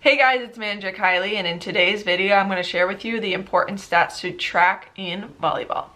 Hey guys, it's Manager Kylie, and in today's video I'm going to share with you the important stats to track in volleyball.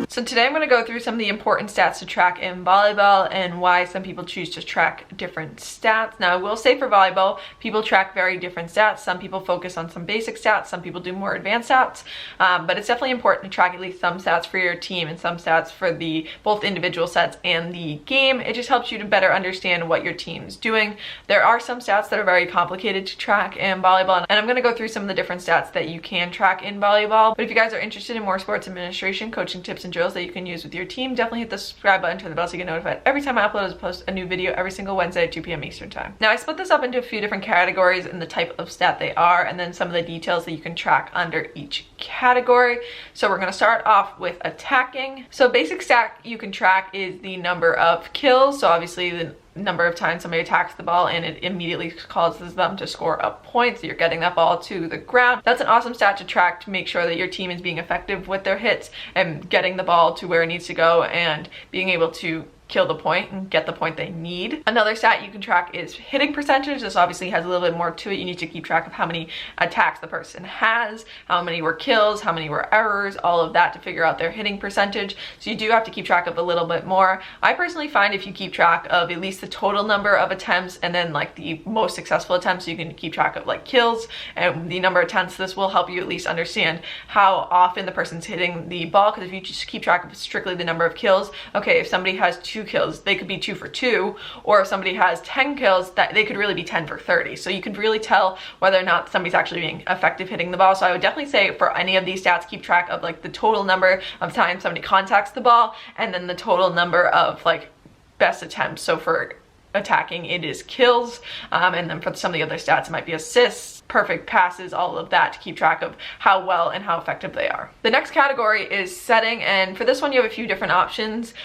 So today I'm going to go through some of the important stats to track in volleyball and why some people choose to track different stats. Now I will say for volleyball, people track very different stats. Some people focus on some basic stats, some people do more advanced stats, but it's definitely important to track at least some stats for your team and some stats for the both individual sets and the game. It just helps you to better understand what your team's doing. There are some stats that are very complicated to track in volleyball, and I'm going to go through some of the different stats that you can track in volleyball. But if you guys are interested in more sports administration, coaching tips and drills that you can use with your team, definitely hit the subscribe button, turn the bell so you get notified every time I upload or post a new video every single Wednesday at 2 p.m. Eastern time. Now I split this up into a few different categories and the type of stat they are, and then some of the details that you can track under each category. So we're going to start off with attacking. So basic stat you can track is the number of kills. So obviously the number of times somebody attacks the ball and it immediately causes them to score a point, so you're getting that ball to the ground. That's an awesome stat to track to make sure that your team is being effective with their hits and getting the ball to where it needs to go and being able to kill the point and get the point they need. Another stat you can track is hitting percentage. This obviously has a little bit more to it. You need to keep track of how many attacks the person has, how many were kills, how many were errors, all of that to figure out their hitting percentage. So you do have to keep track of a little bit more. I personally find if you keep track of at least the total number of attempts and then like the most successful attempts, so you can keep track of like kills and the number of attempts, this will help you at least understand how often the person's hitting the ball. Because if you just keep track of strictly the number of kills, okay, if somebody has 2 kills, they could be 2 for 2, or if somebody has 10 kills, that they could really be 10 for 30. So you could really tell whether or not somebody's actually being effective hitting the ball. So I would definitely say for any of these stats, keep track of like the total number of times somebody contacts the ball and then the total number of like best attempts. So for attacking it is kills, and then for some of the other stats it might be assists, perfect passes, all of that, to keep track of how well and how effective they are. The next category is setting, and for this one you have a few different options.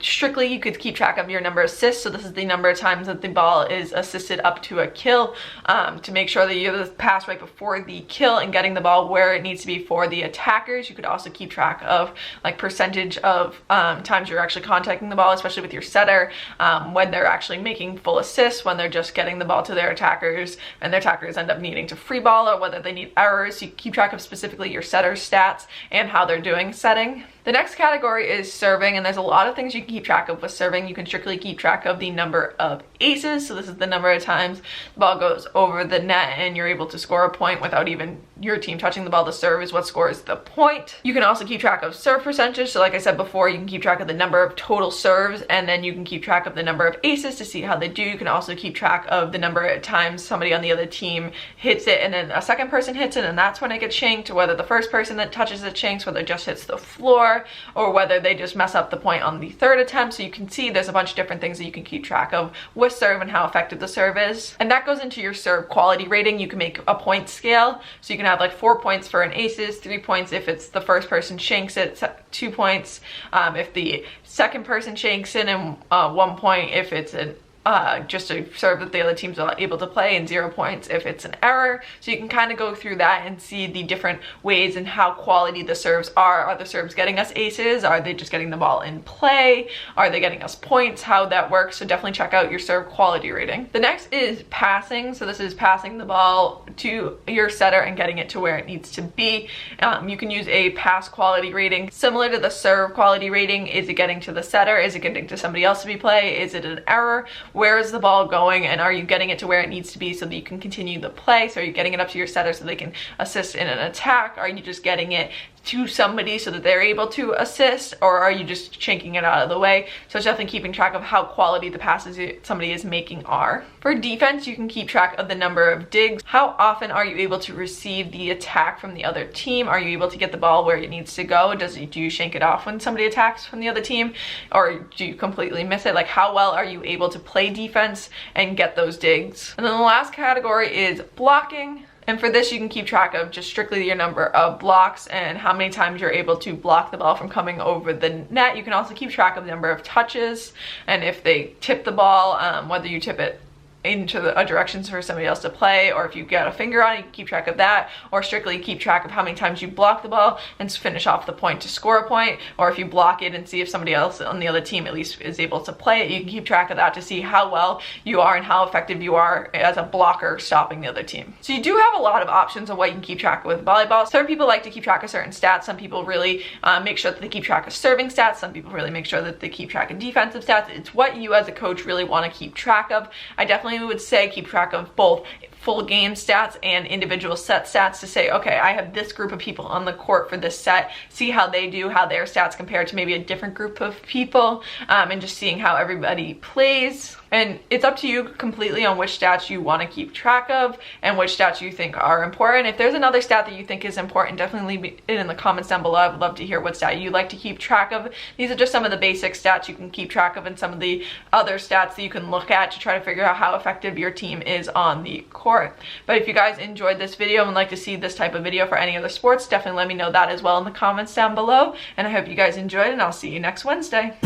Strictly you could keep track of your number of assists, so this is the number of times that the ball is assisted up to a kill, to make sure that you have the pass right before the kill and getting the ball where it needs to be for the attackers. You could also keep track of like percentage of times you're actually contacting the ball, especially with your setter, when they're actually making full assists, when they're just getting the ball to their attackers and their attackers end up needing to free ball, or whether they need errors. So you keep track of specifically your setter's stats and how they're doing setting. The next category is serving, and there's a lot of things you can keep track of with serving. You can strictly keep track of the number of aces, so this is the number of times the ball goes over the net and you're able to score a point without even your team touching the ball. The serve is what scores the point. You can also keep track of serve percentage, so like I said before, you can keep track of the number of total serves, and then you can keep track of the number of aces to see how they do. You can also keep track of the number of times somebody on the other team hits it and then a second person hits it and that's when it gets shanked, or whether the first person that touches it shanks, whether it just hits the floor, or whether they just mess up the point on the third attempt. So you can see there's a bunch of different things that you can keep track of with serve and how effective the serve is. And that goes into your serve quality rating. You can make a point scale, so you can have like 4 points for an aces, 3 points if it's the first person shanks it, 2 points if the second person shanks it, and 1 point if it's an just a serve that the other team's are able to play, and 0 points if it's an error. So you can kind of go through that and see the different ways and how quality the serves are. Are the serves getting us aces? Are they just getting the ball in play? Are they getting us points? How that works. So definitely check out your serve quality rating. The next is passing. So this is passing the ball to your setter and getting it to where it needs to be. You can use a pass quality rating similar to the serve quality rating. Is it getting to the setter? Is it getting to somebody else to be play? Is it an error? Where is the ball going, and are you getting it to where it needs to be so that you can continue the play? So are you getting it up to your setter so they can assist in an attack? Are you just getting it to somebody so that they're able to assist, or are you just shanking it out of the way? So it's definitely keeping track of how quality the passes somebody is making are. For defense, you can keep track of the number of digs. How often are you able to receive the attack from the other team? Are you able to get the ball where it needs to go? Do you shank it off when somebody attacks from the other team, or do you completely miss it? Like, how well are you able to play defense and get those digs? And then the last category is blocking. And for this, you can keep track of just strictly your number of blocks and how many times you're able to block the ball from coming over the net. You can also keep track of the number of touches and if they tip the ball, whether you tip it into the directions for somebody else to play, or if you get a finger on it, you can keep track of that, or strictly keep track of how many times you block the ball and finish off the point to score a point, or if you block it and see if somebody else on the other team at least is able to play it, you can keep track of that to see how well you are and how effective you are as a blocker stopping the other team. So you do have a lot of options of what you can keep track of with volleyball. Certain people like to keep track of certain stats. Some people really make sure that they keep track of serving stats. Some people really make sure that they keep track of defensive stats. It's what you as a coach really want to keep track of. I definitely would say keep track of both full game stats and individual set stats to say, okay, I have this group of people on the court for this set, see how they do, how their stats compare to maybe a different group of people, and just seeing how everybody plays. And it's up to you completely on which stats you want to keep track of and which stats you think are important. If there's another stat that you think is important, definitely leave it in the comments down below. I would love to hear what stat you like to keep track of. These are just some of the basic stats you can keep track of and some of the other stats that you can look at to try to figure out how effective your team is on the court. But if you guys enjoyed this video and would like to see this type of video for any other sports, definitely let me know that as well in the comments down below. And I hope you guys enjoyed, and I'll see you next Wednesday.